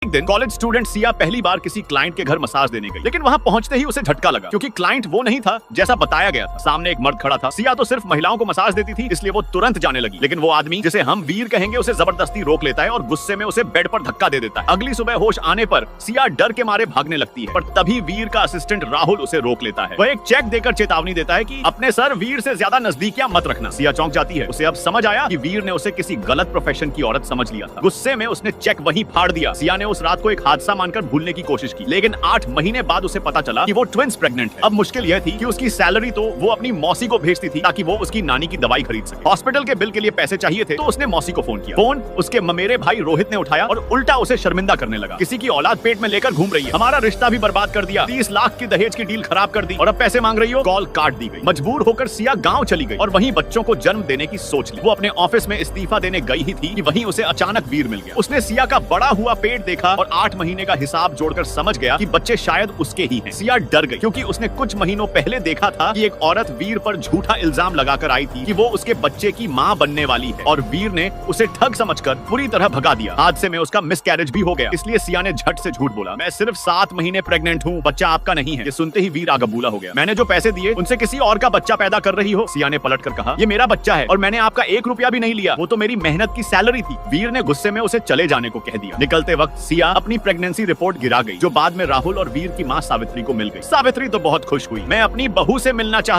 एक दिन college student Siya पहली बार किसी क्लाइंट के घर मसाज देने गई, लेकिन वहाँ पहुंचते ही उसे झटका लगा क्योंकि क्लाइंट वो नहीं था जैसा बताया गया था। सामने एक मर्द खड़ा था। सिया तो सिर्फ महिलाओं को मसाज देती थी, इसलिए वो तुरंत जाने लगी, लेकिन वो आदमी जिसे हम वीर कहेंगे उसे जबरदस्ती रोक लेता है और गुस्से में उसे बेड पर धक्का दे देता है। अगली सुबह होश आने पर सिया डर के मारे भागने लगती है, पर तभी वीर का असिस्टेंट राहुल उसे रोक लेता है। वह एक चेक देकर चेतावनी देता है कि अपने सर वीर से ज्यादा नजदीकियां मत रखना। सिया चौंक जाती है। उसे अब समझ आया कि वीर ने उसे किसी गलत प्रोफेशन की औरत समझ लिया था। गुस्से में उसने चेक वहीं फाड़ दिया। सिया ने उस रात को एक हादसा मानकर भूलने की कोशिश की, लेकिन 8 महीने बाद उसे पता चला कि वो ट्विंस प्रेग्नेंट है। अब मुश्किल यह थी कि उसकी सैलरी तो वो अपनी मौसी को भेजती थी ताकि वो उसकी नानी की दवाई खरीद सके। हॉस्पिटल के बिल के लिए पैसे चाहिए थे तो उसने मौसी को फोन किया। फोन उसके ममेरे भाई रोहित ने उठाया और उल्टा उसे शर्मिंदा करने लगा। किसी की औलाद पेट में लेकर घूम रही है, हमारा रिश्ता भी बर्बाद कर दिया, 30 लाख की दहेज की डील खराब कर दी और अब पैसे मांग रही हो। कॉल काट दी गई। मजबूर होकर सिया गाँव चली गई और वहीं बच्चों को जन्म देने की सोच ली। वो अपने ऑफिस में इस्तीफा देने गई ही थी कि वहीं उसे अचानक वीर मिल गया। उसने सिया का बड़ा हुआ पेट देखा और 8 महीने का हिसाब जोड़कर समझ गया कि बच्चे शायद उसके ही हैं। सिया डर गई क्योंकि उसने कुछ महीनों पहले देखा था कि एक औरत वीर पर झूठा इल्जाम लगाकर आई थी कि वो उसके बच्चे की मां बनने वाली है और वीर ने उसे ठग समझकर पूरी तरह भगा दिया। हादसे में उसका मिसकैरेज भी हो गया, इसलिए सिया ने झट से झूठ बोला, मैं सिर्फ 7 महीने प्रेग्नेंट हूँ, बच्चा आपका नहीं है। ये सुनते ही वीर आगबूला हो गया। मैंने जो पैसे दिए उनसे किसी और का बच्चा पैदा कर रही हो। सिया ने पलट कर कहा, ये मेरा बच्चा है और मैंने आपका 1 रुपया भी नहीं लिया, वो तो मेरी मेहनत की सैलरी थी। वीर ने गुस्से में उसे चले जाने को कह दिया। निकलते वक्त सिया अपनी प्रेगनेंसी रिपोर्ट गिरा गई, जो बाद में राहुल और वीर की मां सावित्री को मिल गई। सावित्री तो बहुत खुश हुई। मैं अपनी बहू से मिलना चाहती